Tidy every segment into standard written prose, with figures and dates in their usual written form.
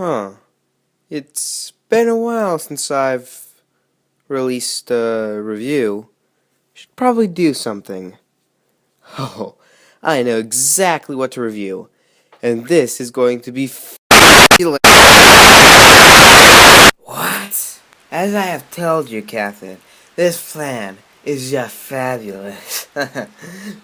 Huh. It's been a while since I've released a review. Should probably do something. Oh, I know exactly what to review. And this is going to be fabulous. What? As I have told you, Captain, this plan is just fabulous.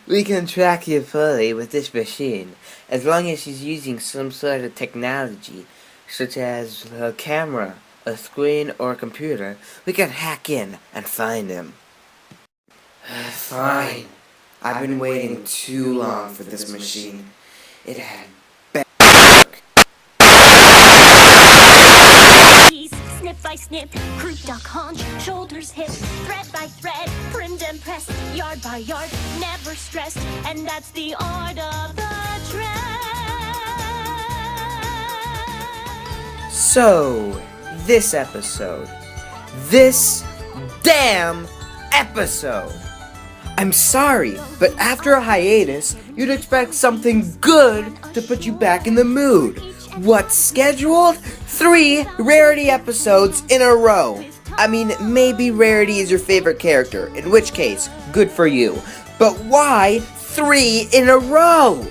We can track you fully with this machine, as long as she's using some sort of technology, such as a camera, a screen, or a computer. We can hack in and find him. Fine. I've been waiting too long for this machine. It had better work. Snip by snip, croup, duck, haunch, shoulders, hip, thread by thread, primmed and pressed, yard by yard, never stressed, and that's the art of the dress. So, this episode. This damn episode. I'm sorry, but after a hiatus, you'd expect something good to put you back in the mood. What's scheduled? 3 Rarity episodes in a row. I mean, maybe Rarity is your favorite character, in which case, good for you. But why 3 in a row?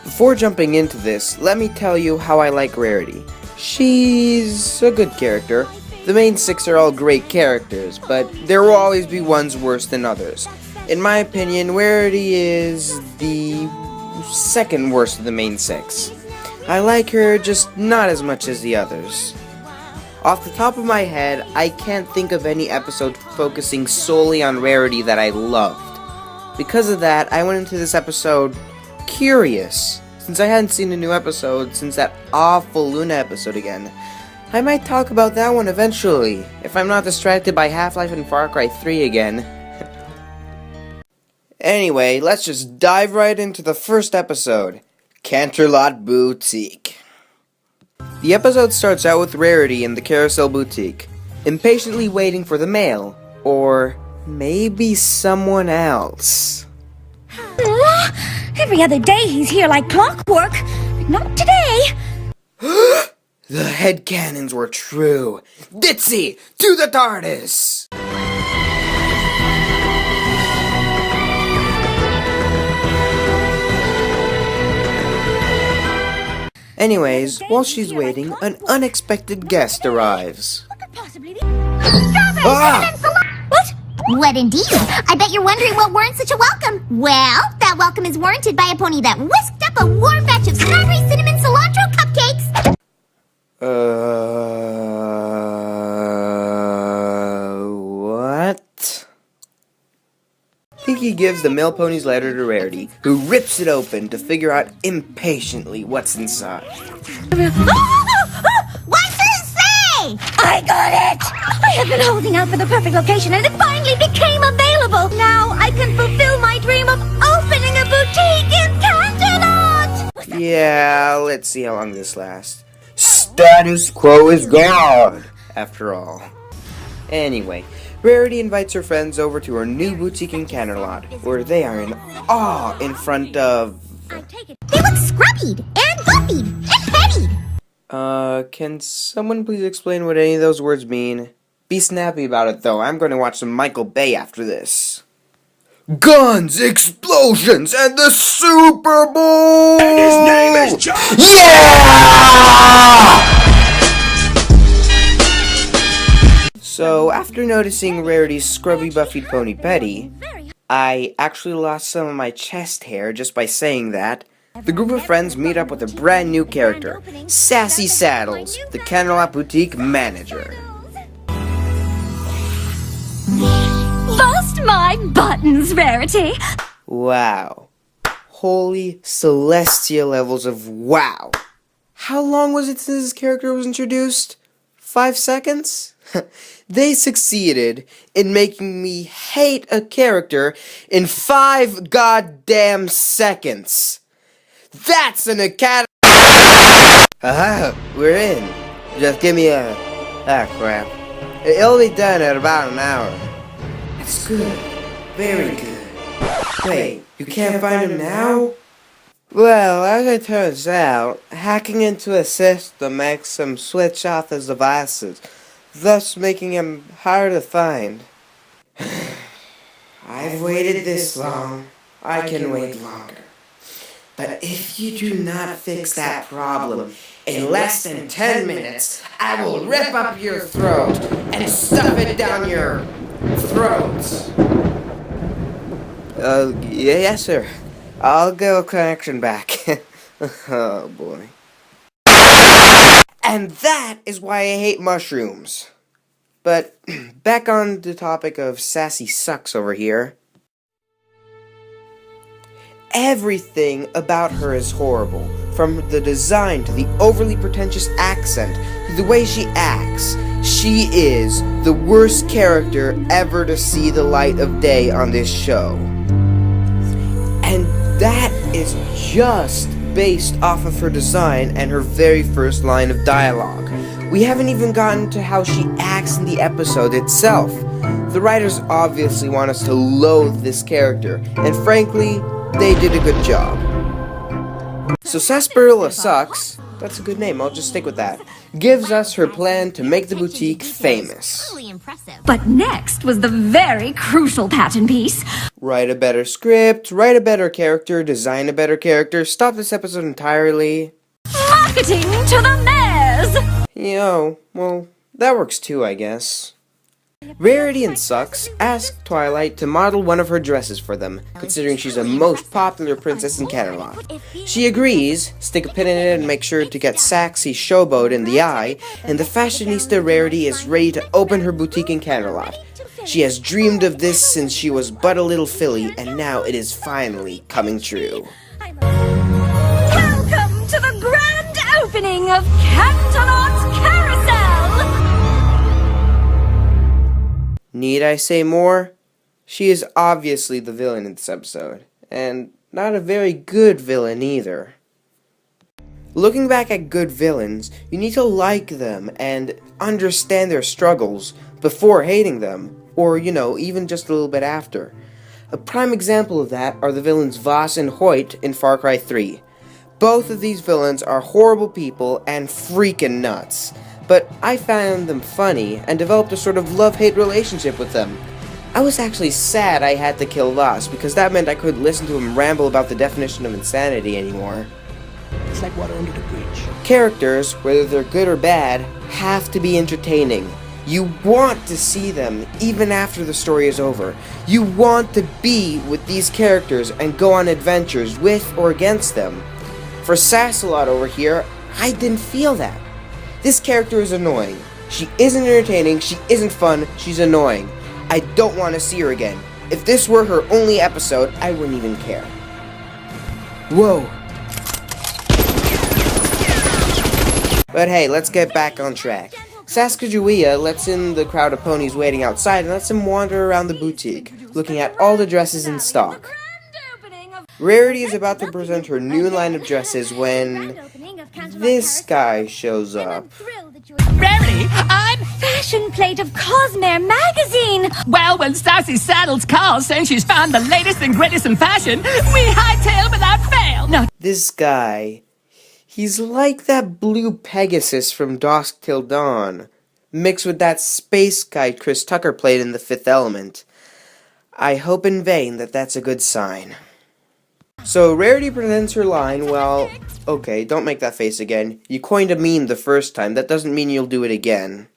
Before jumping into this, let me tell you how I like Rarity. She's a good character. The main 6 are all great characters, but there will always be ones worse than others. In my opinion, Rarity is the second worst of the main 6. I like her, just not as much as the others. Off the top of my head, I can't think of any episode focusing solely on Rarity that I loved. Because of that, I went into this episode curious. Since I hadn't seen a new episode since that awful Luna episode again, I might talk about that one eventually, if I'm not distracted by Half-Life and Far Cry 3 again. Anyway, let's just dive right into the first episode, Canterlot Boutique. The episode starts out with Rarity in the Carousel Boutique, impatiently waiting for the mail, or maybe someone else. Every other day he's here like clockwork, but not today. The headcanons were true. Ditzy, to the TARDIS! Anyways, while she's waiting, an unexpected guest arrives. What could possibly be? What? What indeed? I bet you're wondering what warrants such a welcome. Well, that welcome is warranted by a pony that whisked up a warm batch of strawberry cinnamon cilantro cupcakes. What? Pinky gives the mail pony's letter to Rarity, who rips it open to figure out impatiently what's inside. What's it say? I got it! I have been holding out for the perfect location and it finally became available. Now I can fulfill my dream of opening a boutique in Canterlot! Yeah, let's see how long this lasts. Status quo is gone, after all. Anyway, Rarity invites her friends over to her new boutique in Canterlot, where they are in awe in front of... They look scrubbied and buffied and pettied. Can someone please explain what any of those words mean? Be snappy about it, though. I'm going to watch some Michael Bay after this. Guns, explosions, and the Super Bowl! And his name is John! Yeah! So, after noticing Rarity's scrubby buffied pony Petty, I actually lost some of my chest hair just by saying that. The group of friends meet up with a brand new character, Sassy Saddles, the Canterlot Boutique manager. Bust my buttons, Rarity! Wow. Holy celestial levels of wow. How long was it since this character was introduced? 5 seconds? They succeeded in making me hate a character in 5 goddamn seconds. That's an academy. Aha, we're in. Just give me a... Ah, crap. It'll be done at about an hour. That's good. Very good. Wait, you can't find him now? Well, as it turns out, hacking into a system makes him switch off his devices, thus making him hard to find. I've waited this long. I can wait longer. But if you do not fix that problem in less than 10 minutes, I will rip up your throat and stuff it down your throat. Yes, sir. I'll go connection back. Oh, boy. And that is why I hate mushrooms. But back on the topic of Sassy Sucks over here. Everything about her is horrible. From the design to the overly pretentious accent to the way she acts. She is the worst character ever to see the light of day on this show. And that is just based off of her design and her very first line of dialogue. We haven't even gotten to how she acts in the episode itself. The writers obviously want us to loathe this character, and frankly, they did a good job. So Sassy Sucks, that's a good name, I'll just stick with that, gives us her plan to make the boutique famous. Truly impressive. But next was the very crucial pattern piece. Write a better script, write a better character, design a better character, stop this episode entirely. Marketing to the mares! Well, that works too, I guess. Rarity and Sucks ask Twilight to model one of her dresses for them, considering she's a most popular princess in Canterlot. She agrees, stick a pin in it and make sure to get Sassy Showboat in the eye, and the fashionista Rarity is ready to open her boutique in Canterlot. She has dreamed of this since she was but a little filly, and now it is finally coming true. Welcome to the grand opening of Canterlot Carousel! Need I say more? She is obviously the villain in this episode, and not a very good villain either. Looking back at good villains, you need to like them and understand their struggles before hating them, or, even just a little bit after. A prime example of that are the villains Voss and Hoyt in Far Cry 3. Both of these villains are horrible people and freaking nuts, but I found them funny and developed a sort of love-hate relationship with them. I was actually sad I had to kill Voss, because that meant I couldn't listen to him ramble about the definition of insanity anymore. It's like water under the bridge. Characters, whether they're good or bad, have to be entertaining. You want to see them even after the story is over. You want to be with these characters and go on adventures with or against them. For Sassalot over here, I didn't feel that. This character is annoying. She isn't entertaining, she isn't fun, she's annoying. I don't want to see her again. If this were her only episode, I wouldn't even care. Whoa. But hey, let's get back on track. Sascajuia lets in the crowd of ponies waiting outside and lets him wander around the boutique, looking at all the dresses in stock. Rarity is about to present her new line of dresses when this guy shows up. Rarity, I'm... Fashion plate of Cosmere magazine! Well, when Sassy Saddles calls saying she's found the latest and greatest in fashion, we hightail without fail. No, This guy, he's like that blue Pegasus from Dusk Till Dawn, mixed with that space guy Chris Tucker played in The Fifth Element. I hope in vain that that's a good sign. So Rarity presents her line, well, okay, don't make that face again. You coined a meme the first time, that doesn't mean you'll do it again.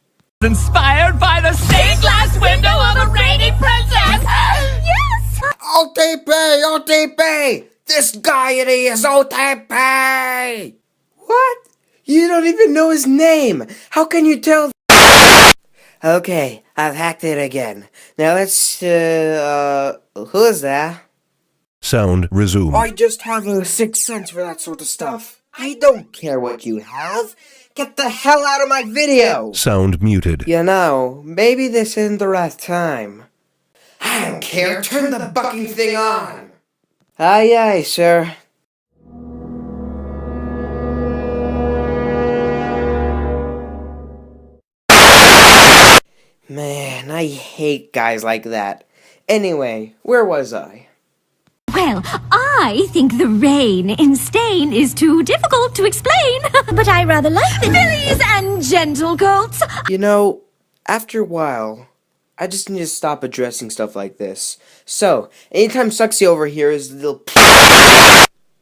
inspired by the stained glass window of a reigning princess. Yes! OTP! This gaiety is OTP! What? You don't even know his name! How can you tell? Okay, I've hacked it again. Now let's, who is that? Sound resumed. I just have a sixth sense for that sort of stuff. I don't care what you have. Get the hell out of my video! Sound muted. Maybe this isn't the right time. I don't care. Turn the bucking thing on! Aye, aye, sir. Man, I hate guys like that. Anyway, where was I? Well, I think the rain in Stain is too difficult to explain. But I rather like the fillies and gentle colts. You know, after a while, I just need to stop addressing stuff like this. So, anytime Sucksy over here is a little...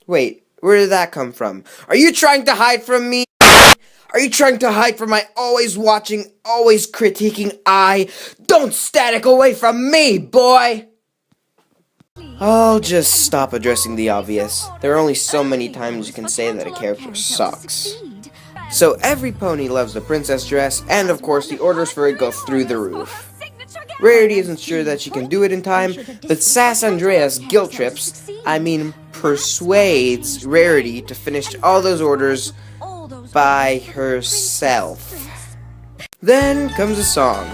Wait, where did that come from? Are you trying to hide from me? Are you trying to hide from my always watching, always critiquing eye? Don't static away from me, boy! I'll just stop addressing the obvious. There are only so many times you can say that a character sucks. So every pony loves the princess dress, and of course the orders for it go through the roof. Rarity isn't sure that she can do it in time, but Sass Andreas persuades Rarity to finish all those orders by herself. Then comes a song.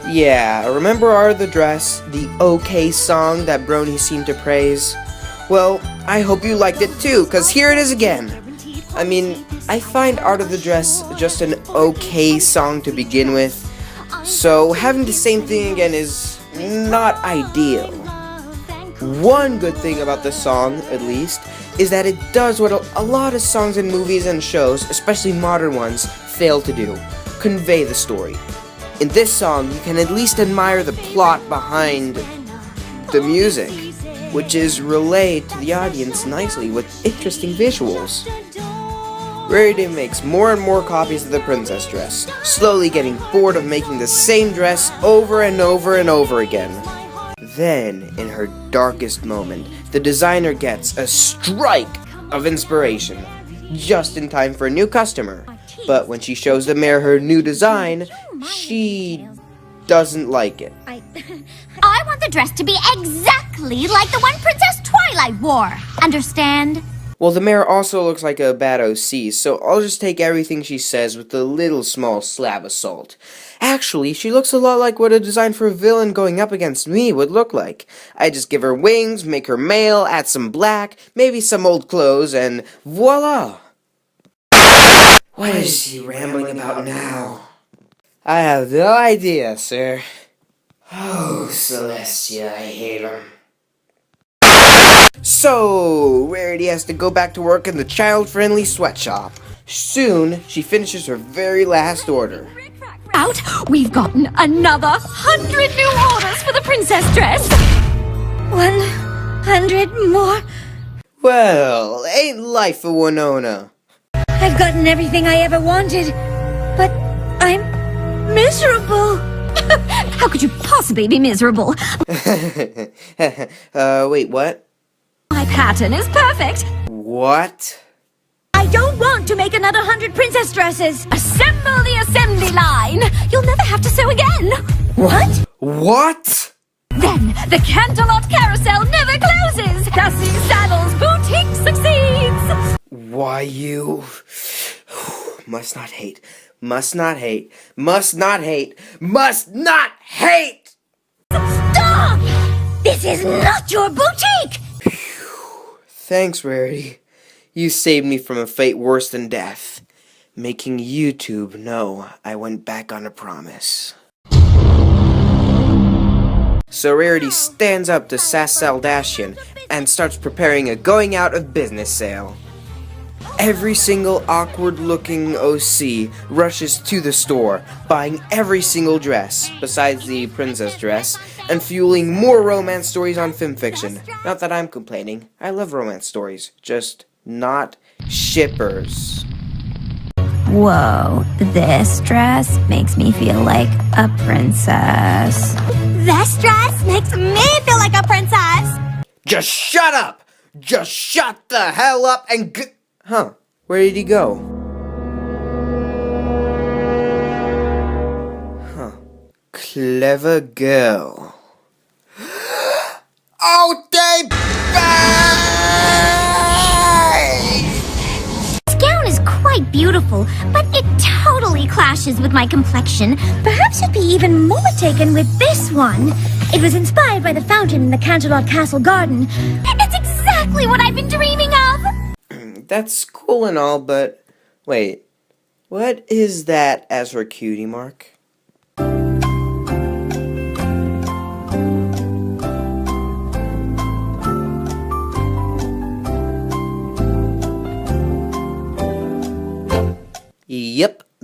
Yeah, remember Art of the Dress, the okay song that Brony seemed to praise? Well, I hope you liked it too, cause here it is again. I mean, I find Art of the Dress just an okay song to begin with, so having the same thing again is not ideal. One good thing about the song, at least, is that it does what a lot of songs in movies and shows, especially modern ones, fail to do: convey the story. In this song, you can at least admire the plot behind the music, which is relayed to the audience nicely with interesting visuals. Rarity makes more and more copies of the princess dress, slowly getting bored of making the same dress over and over and over again. Then, in her darkest moment, the designer gets a strike of inspiration, just in time for a new customer. But when she shows the mayor her new design, she doesn't like it. I want the dress to be exactly like the one Princess Twilight wore. Understand? Well, the mayor also looks like a bad OC, so I'll just take everything she says with a little small slab of salt. Actually, she looks a lot like what a design for a villain going up against me would look like. I just give her wings, make her male, add some black, maybe some old clothes, and voila! What is he rambling about now? I have no idea, sir. Oh, Celestia, I hate him. So, Rarity has to go back to work in the child-friendly sweatshop. Soon, she finishes her very last order. Out, we've gotten another 100 new orders for the princess dress. 100 more? Well, ain't life a Winona? I've gotten everything I ever wanted, but I'm miserable. How could you possibly be miserable? Wait, what? My pattern is perfect. What? I don't want to make another 100 princess dresses. Assemble the assembly line. You'll never have to sew again. What? What? Then the Canterlot carousel never closes. Sassy Saddles Boutique succeeds. Why you... must not hate. Must not hate. Must not hate. Must not hate! Stop! This is not your boutique! Thanks, Rarity. You saved me from a fate worse than death, making YouTube know I went back on a promise. So Rarity stands up to Sass Saldashian and starts preparing a going out of business sale. Every single awkward-looking OC rushes to the store, buying every single dress, besides the princess dress, and fueling more romance stories on FimFiction. Not that I'm complaining. I love romance stories, just not shippers. Whoa, this dress makes me feel like a princess. This dress makes me feel like a princess. Just shut up! Just shut the hell up and Huh, where did he go? Huh, clever girl. Oh, they This gown is quite beautiful, but it totally clashes with my complexion. Perhaps you'd be even more taken with this one. It was inspired by the fountain in the Canterlot Castle garden. It's exactly what I've been dreaming of. That's cool and all, but wait, what is that as her cutie mark?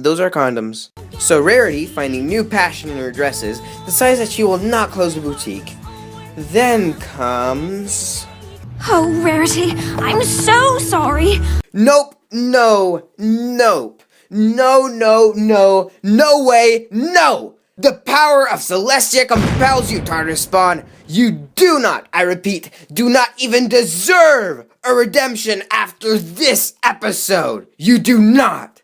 those are condoms. So Rarity, finding new passion in her dresses, decides that she will not close the boutique. Then comes... Oh, Rarity, I'm so sorry. Nope, no, nope. No, no, no, no way, no! The power of Celestia compels you, Tartar Spawn. You do not, I repeat, do not even deserve a redemption after this episode. You do not.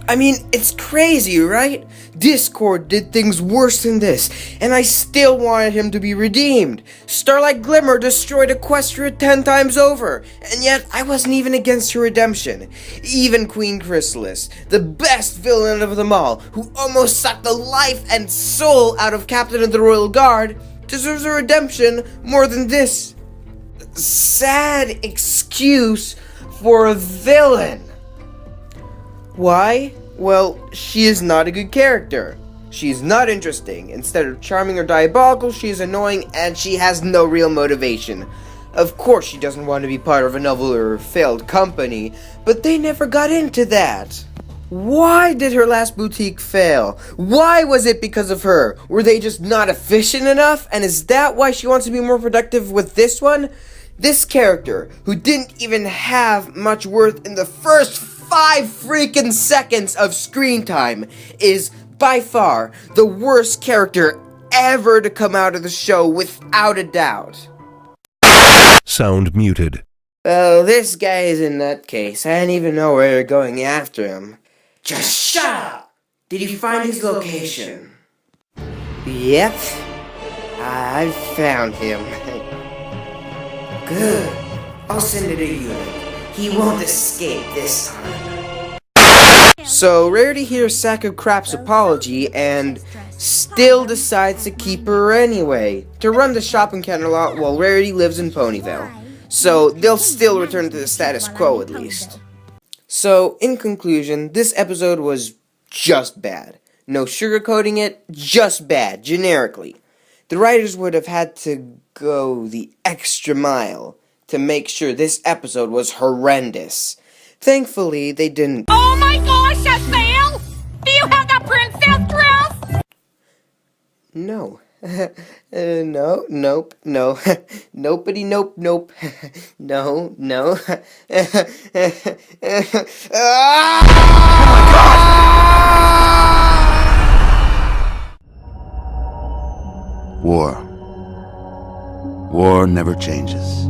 I mean, it's crazy, right? Discord did things worse than this, and I still wanted him to be redeemed. Starlight Glimmer destroyed Equestria 10 times over, and yet I wasn't even against her redemption. Even Queen Chrysalis, the best villain of them all, who almost sucked the life and soul out of Captain of the Royal Guard, deserves a redemption more than this sad excuse for a villain. Why? Well, she is not a good character. She is not interesting. Instead of charming or diabolical, she is annoying and she has no real motivation. Of course she doesn't want to be part of a novel or failed company, but they never got into that. Why did her last boutique fail? Why was it because of her? Were they just not efficient enough? And is that why she wants to be more productive with this one? This character, who didn't even have much worth in the first 5 freaking seconds of screen time, is by far the worst character ever to come out of the show without a doubt. Sound muted. Oh, this guy is a nutcase. I didn't even know where you're going after him. Just shut up! Did you find his location? Yep. I found him. Good. I'll send it a unit. He won't escape this time. So, Rarity hears Sack of Crap's apology and still decides to keep her anyway, to run the shop in Canterlot while Rarity lives in Ponyville. So, they'll still return to the status quo at least. So, in conclusion, this episode was just bad. No sugarcoating it, just bad, generically. The writers would have had to go the extra mile to make sure this episode was horrendous. Thankfully, they didn't. Oh my gosh, Asael! Do you have the princess dress? No. No, nope, no. Nobody, nope, nope. No, no. War. War never changes.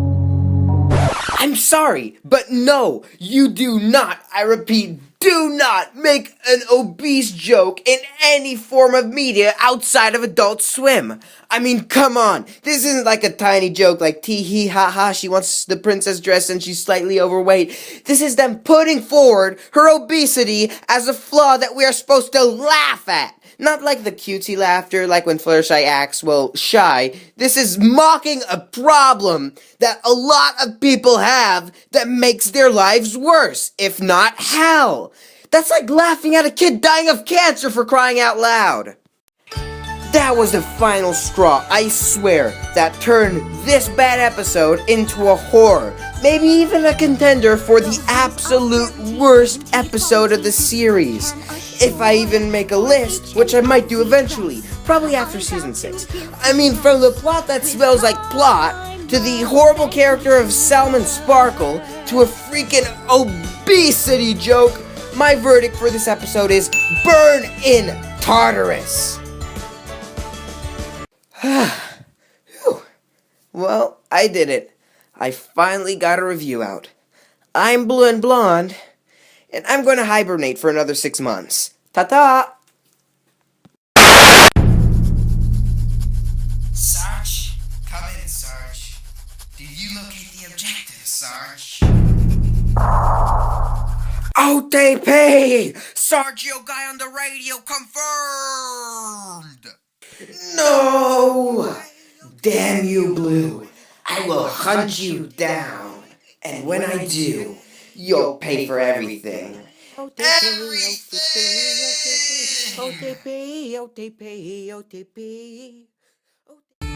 I'm sorry, but no, you do not, I repeat, do not make an obese joke in any form of media outside of Adult Swim. I mean, come on, this isn't like a tiny joke like tee-hee ha-ha, she wants the princess dress and she's slightly overweight. This is them putting forward her obesity as a flaw that we are supposed to laugh at. Not like the cutesy laughter, like when Fluttershy acts, well, shy. This is mocking a problem that a lot of people have that makes their lives worse, if not hell. That's like laughing at a kid dying of cancer, for crying out loud. That was the final straw, I swear, that turned this bad episode into a horror. Maybe even a contender for the absolute worst episode of the series. If I even make a list, which I might do eventually, probably after season 6. I mean, from the plot that smells like plot, to the horrible character of Salmon Sparkle, to a freaking obesity joke, my verdict for this episode is burn in Tartarus. Well, I did it. I finally got a review out. I'm Blueandblond, and I'm going to hibernate for another 6 months. Ta-ta! Sarge, come in, Sarge. Did you locate the objective, Sarge? OTP! Sergio guy on the radio confirmed! No! Damn you, Blue. I will hunt you down. And when I do, you'll pay for everything. Everything! OTP, OTP, OTP, OTP.